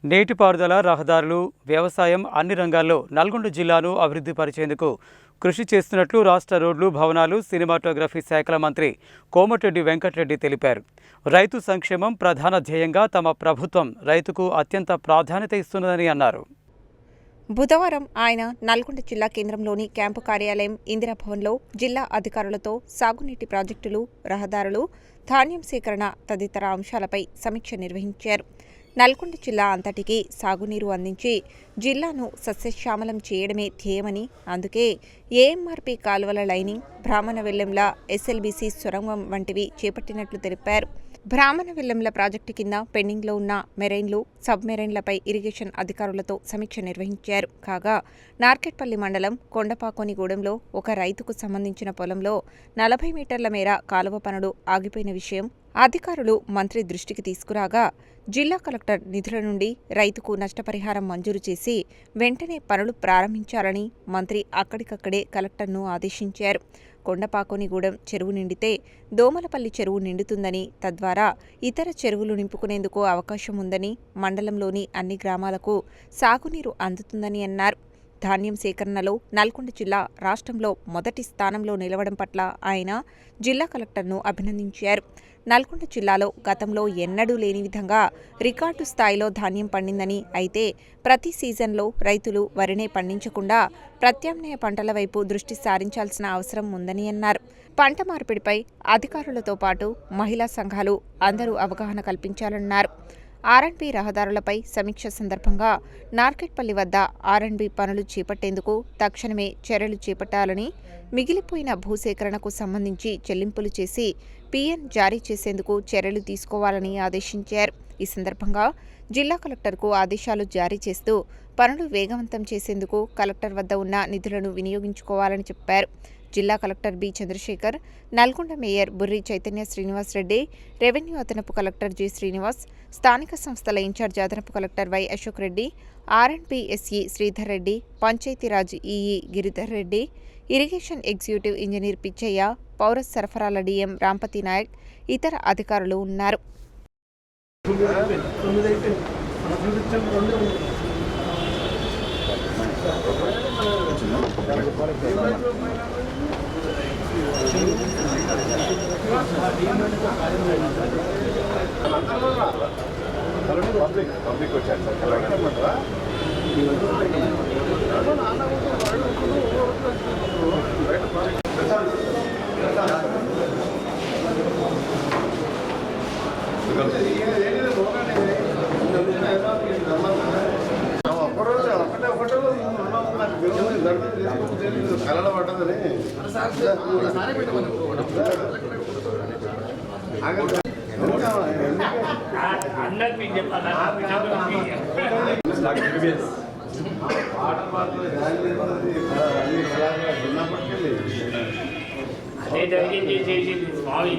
నీటిపారుదల, రహదారులు, వ్యవసాయం అన్ని రంగాల్లో నల్గొండ జిల్లాను అభివృద్ధి పరిచేందుకు కృషి చేస్తున్నట్లు రాష్ట్ర రోడ్లు, భవనాలు, సినిమాటోగ్రఫీ శాఖల మంత్రి కోమటిరెడ్డి వెంకటరెడ్డి తెలిపారు. రైతు సంక్షేమం ప్రధాన ధ్యేయంగా తమ ప్రభుత్వం రైతుకు అత్యంత ప్రాధాన్యత ఇస్తున్నదని అన్నారు. బుధవారం ఆయన నల్గొండ జిల్లా కేంద్రంలోని క్యాంపు కార్యాలయం ఇందిరాభవన్లో జిల్లా అధికారులతో సాగునీటి ప్రాజెక్టులు, రహదారులు, ధాన్యం సేకరణ తదితర అంశాలపై సమీక్ష నిర్వహించారు. నల్గొండ జిల్లా అంతటికీ సాగునీరు అందించి జిల్లాను సస్యశ్యామలం చేయడమే ధ్యేయమని, అందుకే ఏఎంఆర్పీ కాలువల లైనింగ్, బ్రాహ్మణవెల్లంల ఎస్ఎల్బీసీ సొరంగం వంటివి చేపట్టినట్లు తెలిపారు. బ్రాహ్మణవెల్లంల ప్రాజెక్టు కింద పెండింగ్లో ఉన్న మెరైన్లు, సబ్మెరైన్లపై ఇరిగేషన్ అధికారులతో సమీక్ష నిర్వహించారు. కాగా నార్కెట్పల్లి మండలం కొండపాకోనిగూడెంలో ఒక రైతుకు సంబంధించిన పొలంలో 40 మీటర్ల మేర కాలువ పనులు ఆగిపోయిన విషయం అధికారులు మంత్రి దృష్టికి తీసుకురాగా జిల్లా కలెక్టర్ నిధుల నుండి రైతుకు నష్టపరిహారం మంజూరు చేసి వెంటనే పనులు ప్రారంభించాలని మంత్రి అక్కడికక్కడే కలెక్టర్ను ఆదేశించారు. కొండపాకోనిగూడెం చెరువు నిండితే దోమలపల్లి చెరువు నిండుతుందని, తద్వారా ఇతర చెరువులు నింపుకునేందుకు అవకాశం ఉందని, మండలంలోని అన్ని గ్రామాలకు సాగునీరు అందుతుందని అన్నారు. ధాన్యం సేకరణలో నల్గొండ జిల్లా రాష్ట్రంలో మొదటి స్థానంలో నిలవడం పట్ల ఆయన జిల్లా కలెక్టర్ను అభినందించారు. నల్గొండ జిల్లాలో గతంలో ఎన్నడూ లేని విధంగా రికార్డు స్థాయిలో ధాన్యం పండిందని, అయితే ప్రతి సీజన్లో రైతులు వరినే పండించకుండా ప్రత్యామ్నాయ పంటల వైపు దృష్టి సారించాల్సిన అవసరం ఉందని అన్నారు. పంట మార్పిడిపై అధికారులతో పాటు మహిళా సంఘాలు అందరూ అవగాహన కల్పించాలన్నారు. ఆర్ఎండ్బి రహదారులపై సమీక్ష సందర్భంగా నార్కెట్పల్లి వద్ద ఆర్ఎండ్బి పనులు చేపట్టేందుకు తక్షణమే చర్యలు చేపట్టాలని, మిగిలిపోయిన భూసేకరణకు సంబంధించి చెల్లింపులు చేసి పిఎన్ జారీ చేసేందుకు చర్యలు తీసుకోవాలని ఆదేశించారు. ఈ సందర్భంగా జిల్లా కలెక్టర్కు ఆదేశాలు జారీ చేస్తూ పనులు వేగవంతం చేసేందుకు కలెక్టర్ వద్ద ఉన్న నిధులను వినియోగించుకోవాలని చెప్పారు. జిల్లా collector B Chandrashekar, Nalgonda mayor Burri Chaitanya Srinivas Reddy, revenue అదనపు కలెక్టర్ జి శ్రీనివాస్, స్థానిక సంస్థల ఇన్ఛార్జ్ అదనపు collector Y Ashok Reddy, R and B SE Sridhar Reddy, Panchayati Raj EE Giridhar Reddy, irrigation executive engineer Pichaiah, పౌర సరఫరాల డిఎం రాంపతి నాయక్, ఇతర అధికారులు ఉన్నారు. కళలో పడ్డదని అదే ధైర్యం చేసేసి స్వామి